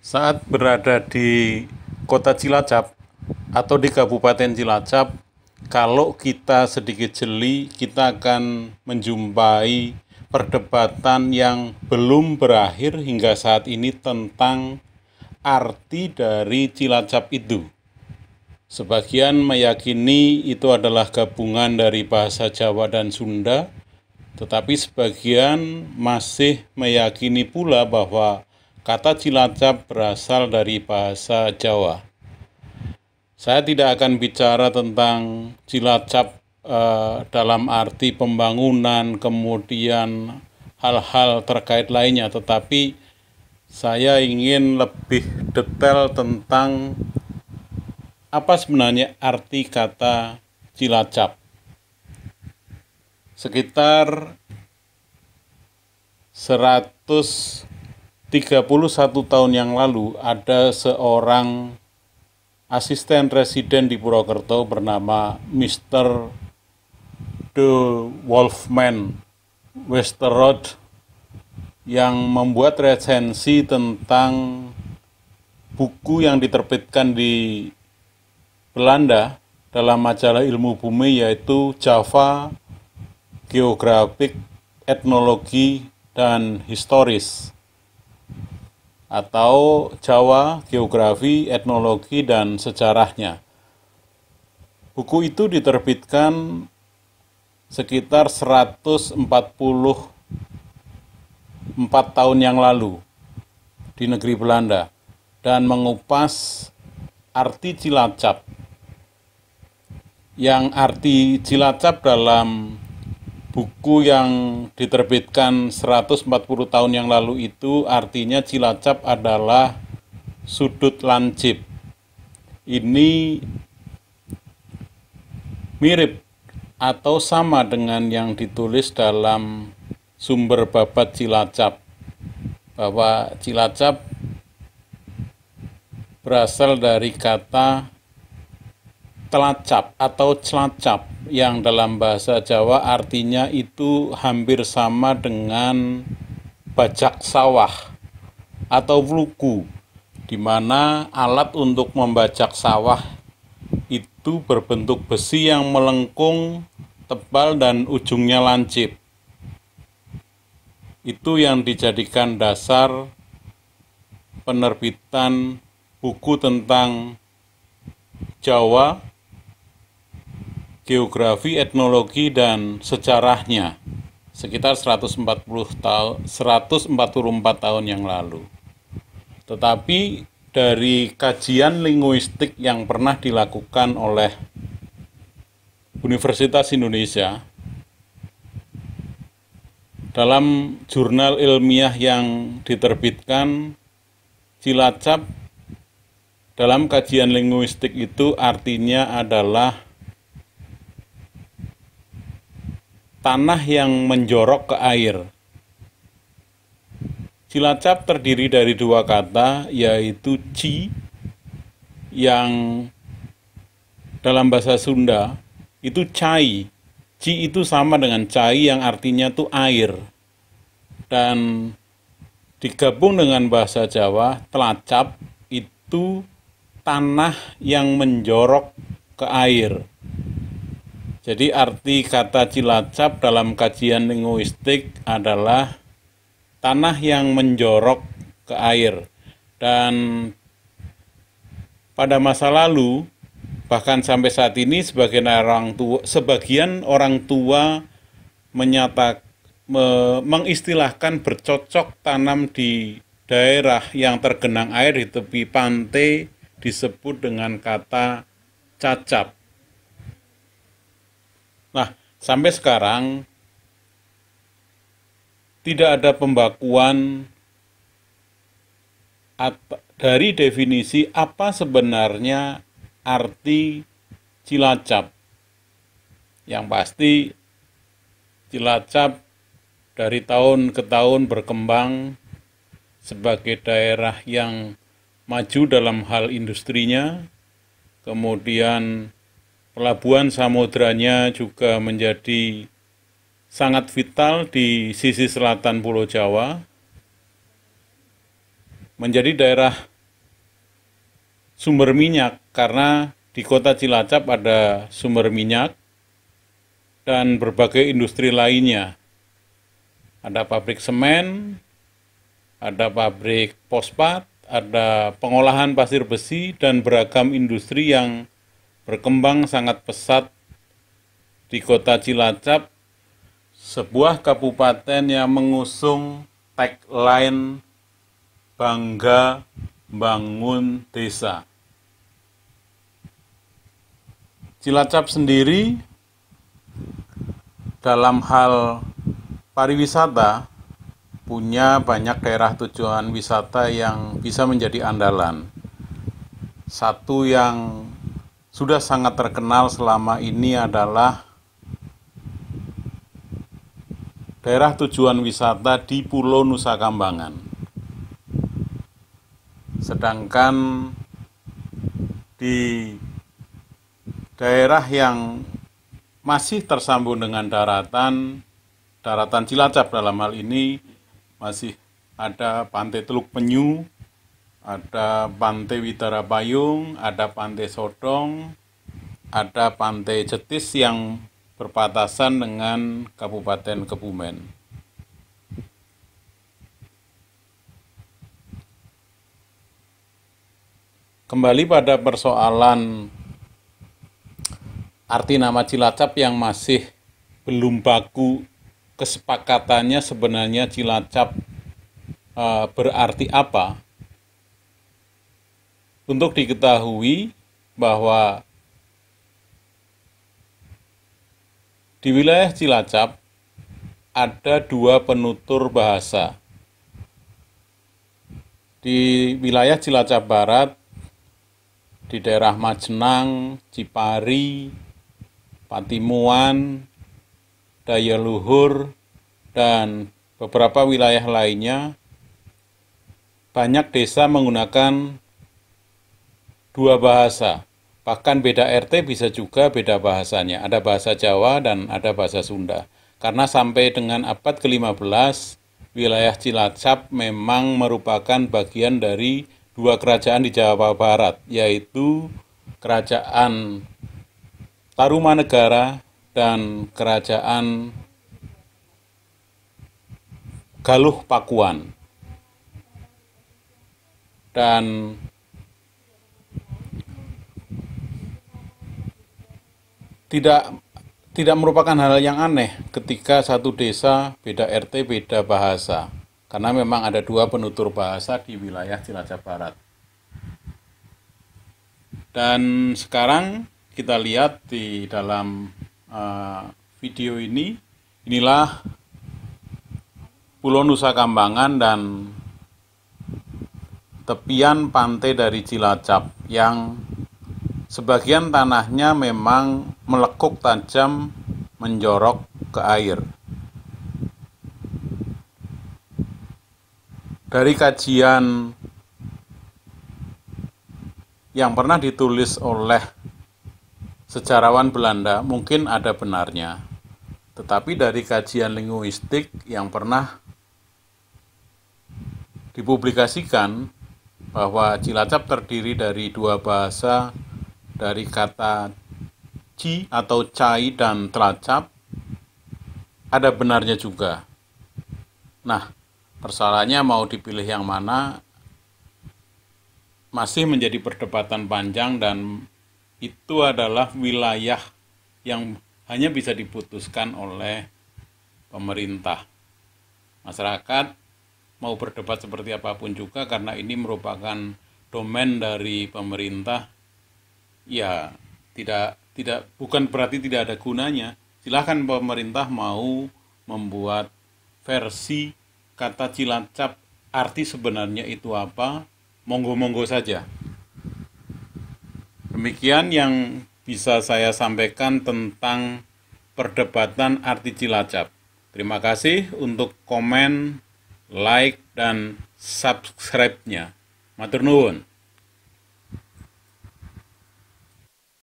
Saat berada di kota Cilacap atau di Kabupaten Cilacap, kalau kita sedikit jeli, kita akan menjumpai perdebatan yang belum berakhir hingga saat ini tentang arti dari Cilacap itu. Sebagian meyakini itu adalah gabungan dari bahasa Jawa dan Sunda, tetapi sebagian masih meyakini pula bahwa kata Cilacap berasal dari bahasa Jawa. Saya tidak akan bicara tentang Cilacap dalam arti pembangunan, kemudian hal-hal terkait lainnya, tetapi saya ingin lebih detail tentang apa sebenarnya arti kata Cilacap. Sekitar 131 tahun yang lalu ada seorang asisten residen di Purwokerto bernama Mr. De Wolfman Westerrod yang membuat resensi tentang buku yang diterbitkan di Belanda dalam majalah Ilmu Bumi, yaitu Java Geografik, Etnologi, dan Historis, atau Jawa Geografi, Etnologi, dan Sejarahnya. Buku itu diterbitkan sekitar 144 tahun yang lalu di negeri Belanda dan mengupas arti Cilacap. Yang arti Cilacap dalam buku yang diterbitkan 140 tahun yang lalu itu artinya Cilacap adalah sudut lancip. Ini mirip atau sama dengan yang ditulis dalam sumber babat Cilacap, bahwa Cilacap berasal dari kata telacap atau celacap yang dalam bahasa Jawa artinya itu hampir sama dengan bajak sawah atau wluku, di mana alat untuk membajak sawah itu berbentuk besi yang melengkung, tebal, dan ujungnya lancip. Itu yang dijadikan dasar penerbitan buku tentang Jawa, Geografi, Etnologi, dan Sejarahnya sekitar 144 tahun yang lalu. Tetapi dari kajian linguistik yang pernah dilakukan oleh Universitas Indonesia dalam jurnal ilmiah yang diterbitkan, Cilacap dalam kajian linguistik itu artinya adalah tanah yang menjorok ke air. Cilacap terdiri dari dua kata, yaitu ci, yang dalam bahasa Sunda itu cai. Ci itu sama dengan cai yang artinya itu air. Dan digabung dengan bahasa Jawa, telacap itu tanah yang menjorok ke air. Jadi arti kata Cilacap dalam kajian linguistik adalah tanah yang menjorok ke air. Dan pada masa lalu, bahkan sampai saat ini sebagian orang tua mengistilahkan bercocok tanam di daerah yang tergenang air di tepi pantai disebut dengan kata cacap. Nah, sampai sekarang tidak ada pembakuan dari definisi apa sebenarnya arti Cilacap. Yang pasti Cilacap dari tahun ke tahun berkembang sebagai daerah yang maju dalam hal industrinya, kemudian pelabuhan samudranya juga menjadi sangat vital di sisi selatan Pulau Jawa, menjadi daerah sumber minyak, karena di kota Cilacap ada sumber minyak dan berbagai industri lainnya. Ada pabrik semen, ada pabrik fosfat, ada pengolahan pasir besi, dan beragam industri yang berkembang sangat pesat di kota Cilacap, sebuah kabupaten yang mengusung tagline Bangga Bangun Desa. Cilacap sendiri dalam hal pariwisata punya banyak daerah tujuan wisata yang bisa menjadi andalan. Satu yang sudah sangat terkenal selama ini adalah daerah tujuan wisata di Pulau Nusa Kambangan. Sedangkan di daerah yang masih tersambung dengan daratan Cilacap dalam hal ini masih ada Pantai Teluk Penyu, ada Pantai Widara Payung, ada Pantai Sodong, ada Pantai Jetis yang berbatasan dengan Kabupaten Kebumen. Kembali pada persoalan arti nama Cilacap yang masih belum baku kesepakatannya, sebenarnya Cilacap berarti apa. Untuk diketahui bahwa di wilayah Cilacap ada dua penutur bahasa. Di wilayah Cilacap Barat, di daerah Majenang, Cipari, Patimuan, Daya Luhur, dan beberapa wilayah lainnya, banyak desa menggunakan dua bahasa. Bahkan beda RT bisa juga beda bahasanya. Ada bahasa Jawa dan ada bahasa Sunda. Karena sampai dengan abad ke-15, wilayah Cilacap memang merupakan bagian dari dua kerajaan di Jawa Barat, yaitu Kerajaan Tarumanegara dan Kerajaan Galuh Pakuan. Dan tidak merupakan hal yang aneh ketika satu desa beda RT, beda bahasa. Karena memang ada dua penutur bahasa di wilayah Cilacap Barat. Dan sekarang kita lihat di dalam video ini, inilah Pulau Nusa Kambangan dan tepian pantai dari Cilacap yang sebagian tanahnya memang melekuk tajam menjorok ke air. Dari kajian yang pernah ditulis oleh sejarawan Belanda, mungkin ada benarnya. Tetapi dari kajian linguistik yang pernah dipublikasikan, bahwa Cilacap terdiri dari dua bahasa, dari kata ci atau cai dan telacap, ada benarnya juga. Nah, persoalannya mau dipilih yang mana masih menjadi perdebatan panjang, dan itu adalah wilayah yang hanya bisa diputuskan oleh pemerintah. Masyarakat mau berdebat seperti apapun juga, karena ini merupakan domain dari pemerintah, ya bukan berarti tidak ada gunanya. Silahkan pemerintah mau membuat versi kata Cilacap, arti sebenarnya itu apa, monggo-monggo saja. Demikian yang bisa saya sampaikan tentang perdebatan arti Cilacap. Terima kasih untuk komen, like, dan subscribe-nya. Matur nuwun.